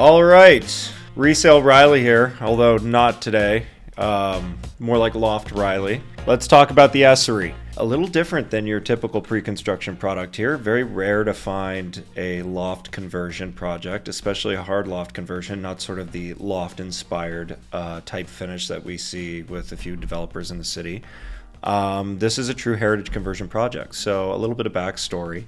All right, Resale Riley here, although not today. More like Loft Riley. Let's talk about the Essery. A little different than your typical pre-construction product here. Very rare to find a loft conversion project, especially a hard loft conversion, not sort of the loft-inspired type finish that we see with a few developers in the city. This is a true heritage conversion project. So a little bit of backstory.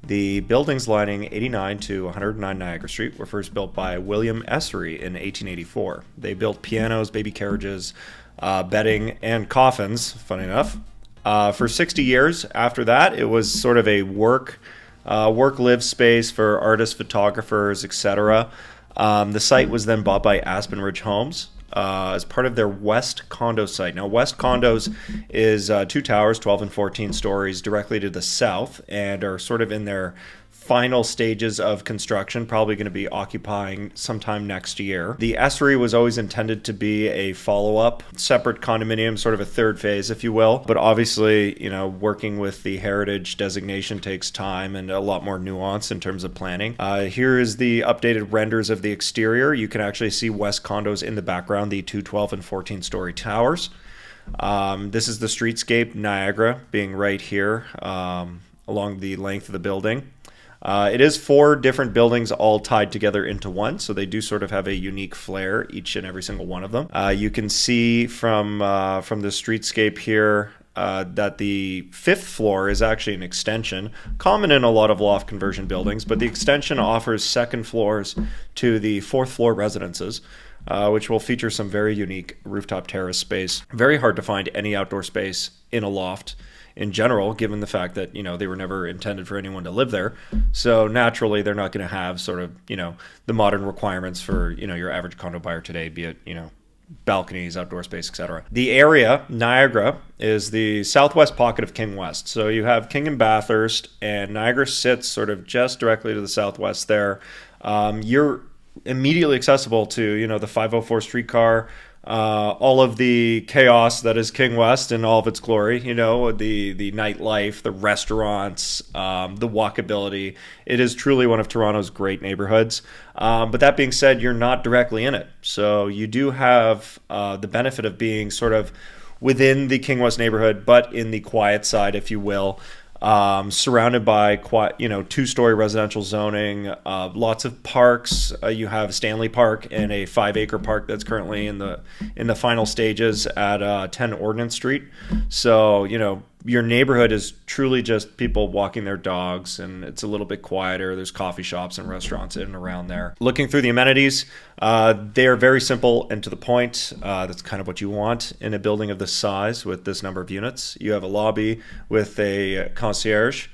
The buildings lining 89 to 109 Niagara Street were first built by William Essery in 1884. They built pianos, baby carriages, bedding, and coffins, funny enough. For 60 years after that, it was sort of a work-live space for artists, photographers, etc. The site was then bought by Aspen Ridge Homes as part of their West Condo site. Now, West Condos is two towers, 12 and 14 stories, directly to the south, and are sort of in their final stages of construction, probably going to be occupying sometime next year. The Essery was always intended to be a follow-up, separate condominium, sort of a third phase, if you will. But obviously, you know, working with the heritage designation takes time and a lot more nuance in terms of planning. Here is the updated renders of the exterior. You can actually see West Condos in the background, the two 12 and 14 story towers. This is the streetscape, Niagara, being right here along the length of the building. It is four different buildings all tied together into one, so they do sort of have a unique flair, each and every single one of them. You can see from the streetscape here that the fifth floor is actually an extension, common in a lot of loft conversion buildings, but the extension offers second floors to the fourth floor residences, which will feature some very unique rooftop terrace space. Very hard to find any outdoor space in a loft in general, given the fact that, you know, they were never intended for anyone to live there. So naturally, they're not going to have sort of, you know, the modern requirements for, you know, your average condo buyer today, be it, you know, balconies, outdoor space, etc. The area, Niagara, is the southwest pocket of King West. So you have King and Bathurst, and Niagara sits sort of just directly to the southwest there. You're immediately accessible to, you know, the 504 streetcar, all of the chaos that is King West in all of its glory, you know, the nightlife, the restaurants, the walkability. It is truly one of Toronto's great neighborhoods. But that being said, you're not directly in it. So you do have the benefit of being sort of within the King West neighborhood, but in the quiet side, if you will. Surrounded by two-story residential zoning, lots of parks. You have Stanley Park and a 5-acre park that's currently in the final stages at 10 Ordnance Street. So, you know, your neighborhood is truly just people walking their dogs, and it's a little bit quieter. There's coffee shops and restaurants in and around there. Looking through the amenities, they are very simple and to the point. That's kind of what you want in a building of this size with this number of units. You have a lobby with a concierge,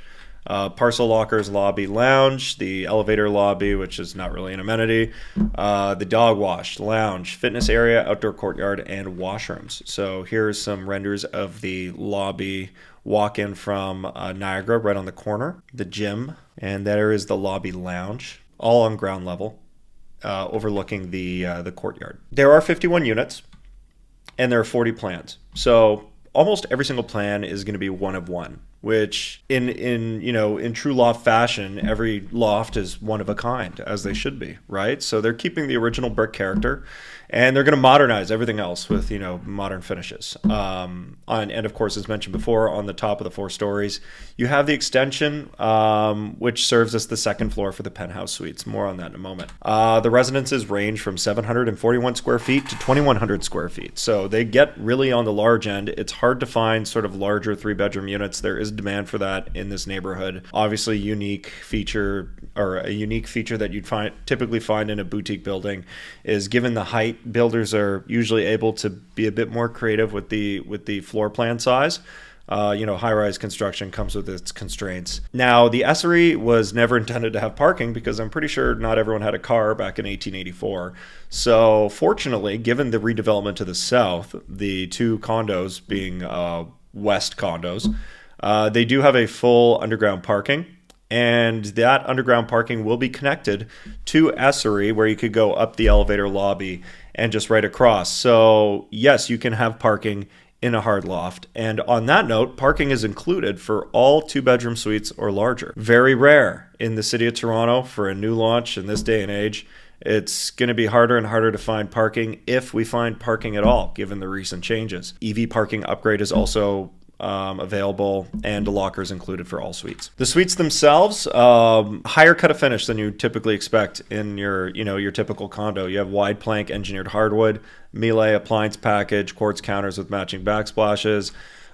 parcel lockers, lobby, lounge, the elevator lobby, which is not really an amenity, the dog wash, lounge, fitness area, outdoor courtyard, and washrooms. So here's some renders of the lobby walk-in from Niagara right on the corner, the gym, and there is the lobby lounge, all on ground level, overlooking the courtyard. There are 51 units, and there are 40 plans. So almost every single plan is going to be one of one, which in true loft fashion, every loft is one of a kind, as they should be, right? So they're keeping the original brick character, and they're going to modernize everything else with, you know, modern finishes. And of course, as mentioned before, on the top of the 4 stories, you have the extension, which serves as the second floor for the penthouse suites. More on that in a moment. The residences range from 741 square feet to 2,100 square feet. So they get really on the large end. It's hard to find sort of larger 3-bedroom units. There is demand for that in this neighborhood. Obviously, a unique feature that you'd typically find in a boutique building is, given the height, builders are usually able to be a bit more creative with the floor plan size. High-rise construction comes with its constraints. Now, the Essery was never intended to have parking because I'm pretty sure not everyone had a car back in 1884. So, fortunately, given the redevelopment to the south, the two condos being West condos, they do have a full underground parking. And that underground parking will be connected to Essery, where you could go up the elevator lobby and just right across. So yes, you can have parking in a hard loft. And on that note, parking is included for all 2-bedroom suites or larger. Very rare in the city of Toronto for a new launch in this day and age. It's going to be harder and harder to find parking if we find parking at all, given the recent changes. EV parking upgrade is also available, and lockers included for all suites. The suites themselves, higher cut of finish than you typically expect in your typical condo. You have wide plank engineered hardwood, Miele appliance package, quartz counters with matching backsplashes,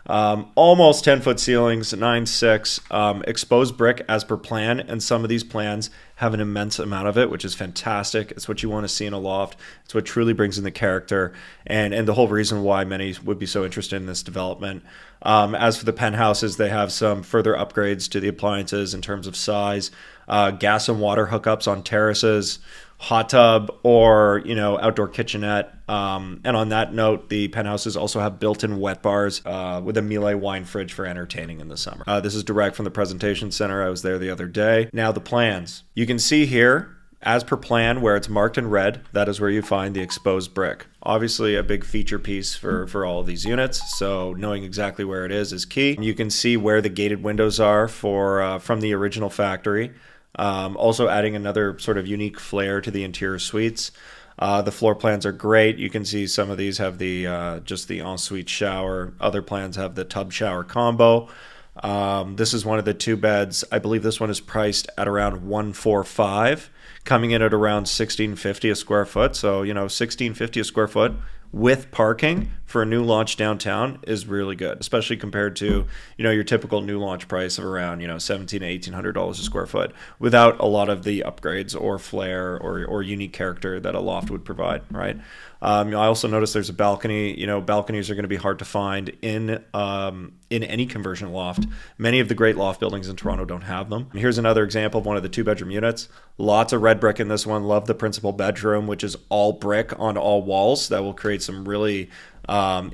almost 10-foot ceilings, 9.6, exposed brick as per plan, and some of these plans have an immense amount of it, which is fantastic. It's what you want to see in a loft. It's what truly brings in the character, and the whole reason why many would be so interested in this development. As for the penthouses, they have some further upgrades to the appliances in terms of size, gas and water hookups on terraces, hot tub, or outdoor kitchenette. And on that note, the penthouses also have built-in wet bars with a Miele wine fridge for entertaining in the summer. This is direct from the presentation center. I was there the other day. Now the plans. You can see here, as per plan, where it's marked in red, that is where you find the exposed brick. Obviously a big feature piece for all of these units, so knowing exactly where it is key. You can see where the gated windows are from the original factory. Also adding another sort of unique flair to the interior suites. The floor plans are great. You can see some of these have the just the ensuite shower. Other plans have the tub shower combo. This is one of the 2 beds. I believe this one is priced at around $145, coming in at around $1,650 a square foot. So $1,650 a square foot with parking for a new launch downtown is really good, especially compared to your typical new launch price of around $1,700 to $1,800 a square foot, without a lot of the upgrades or flair or unique character that a loft would provide, right? I also noticed there's a balcony. Balconies are going to be hard to find in any conversion loft. Many of the great loft buildings in Toronto don't have them. Here's another example of one of the 2-bedroom units. Lots of red brick in this one. Love the principal bedroom, which is all brick on all walls. That will create some really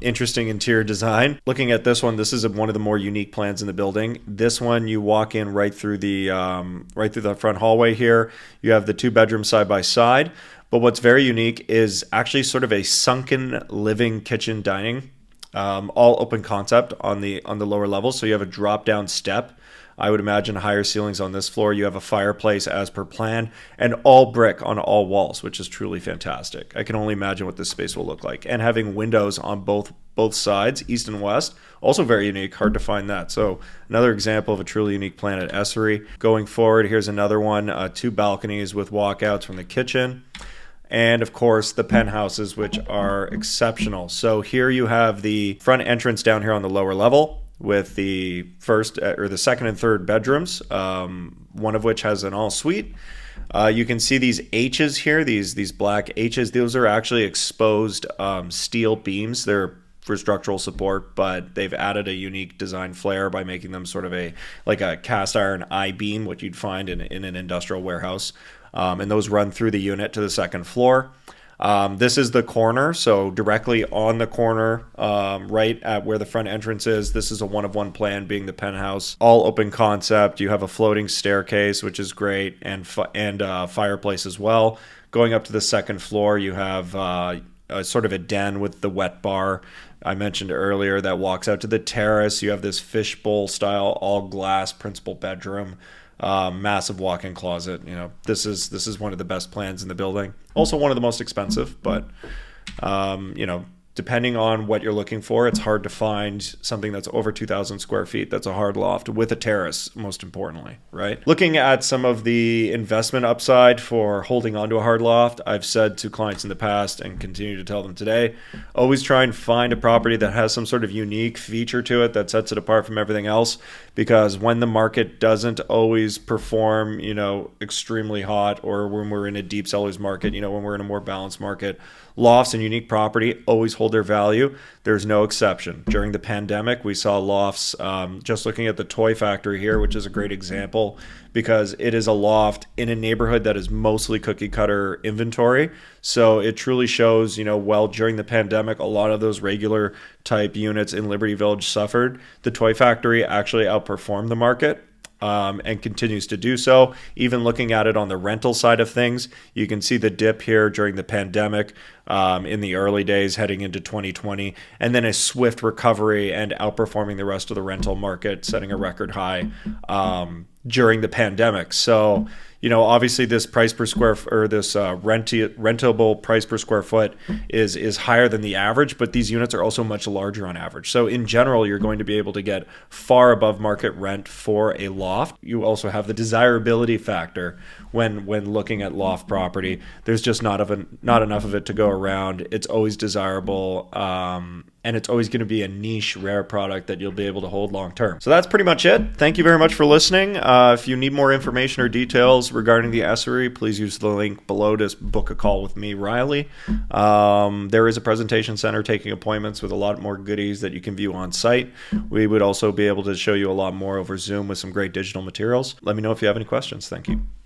interesting interior design. Looking at this one, this is one of the more unique plans in the building. This one, you walk in right through the front hallway here. You have the 2 bedrooms side by side. But what's very unique is actually sort of a sunken living kitchen dining, all open concept on the lower level. So you have a drop down step. I would imagine higher ceilings on this floor. You have a fireplace as per plan, and all brick on all walls, which is truly fantastic. I can only imagine what this space will look like. And having windows on both sides, east and west, also very unique. Hard to find that. So another example of a truly unique plan at Essery. Going forward, here's another one, 2 balconies with walkouts from the kitchen. And of course, the penthouses, which are exceptional. So here you have the front entrance down here on the lower level with the second and third bedrooms, one of which has an ensuite. You can see these H's here, these black H's. Those are actually exposed steel beams. They're for structural support, but they've added a unique design flair by making them sort of like a cast iron I-beam, what you'd find in an industrial warehouse. And those run through the unit to the second floor. This is the corner, so directly on the corner, right at where the front entrance is. This is a one-of-one plan, being the penthouse. All open concept. You have a floating staircase, which is great, and fireplace as well. Going up to the second floor, you have sort of a den with the wet bar I mentioned earlier that walks out to the terrace. You have this fishbowl style, all glass principal bedroom. Massive walk-in closet. This is one of the best plans in the building. Also one of the most expensive, but depending on what you're looking for, it's hard to find something that's over 2,000 square feet. That's a hard loft with a terrace, most importantly, right? Looking at some of the investment upside for holding onto a hard loft, I've said to clients in the past and continue to tell them today, always try and find a property that has some sort of unique feature to it that sets it apart from everything else, because when the market doesn't always perform, extremely hot, or when we're in a deep seller's market, when we're in a more balanced market, lofts and unique property always hold their value. There's no exception. During the pandemic, we saw lofts, just looking at the Toy Factory here, which is a great example, because it is a loft in a neighborhood that is mostly cookie cutter inventory. So it truly shows, during the pandemic, a lot of those regular type units in Liberty Village suffered. The Toy Factory actually outperformed the market. And continues to do so. Even looking at it on the rental side of things, you can see the dip here during the pandemic in the early days heading into 2020, and then a swift recovery and outperforming the rest of the rental market, setting a record high during the pandemic. So, Obviously this price per square or this rentable price per square foot is higher than the average, but these units are also much larger on average. So in general, you're going to be able to get far above market rent for a loft. You also have the desirability factor when looking at loft property. There's just not enough of it to go around. It's always desirable. And it's always going to be a niche, rare product that you'll be able to hold long term. So that's pretty much it. Thank you very much for listening. If you need more information or details regarding the Essery, please use the link below to book a call with me, Riley. There is a presentation center taking appointments with a lot more goodies that you can view on site. We would also be able to show you a lot more over Zoom with some great digital materials. Let me know if you have any questions. Thank you.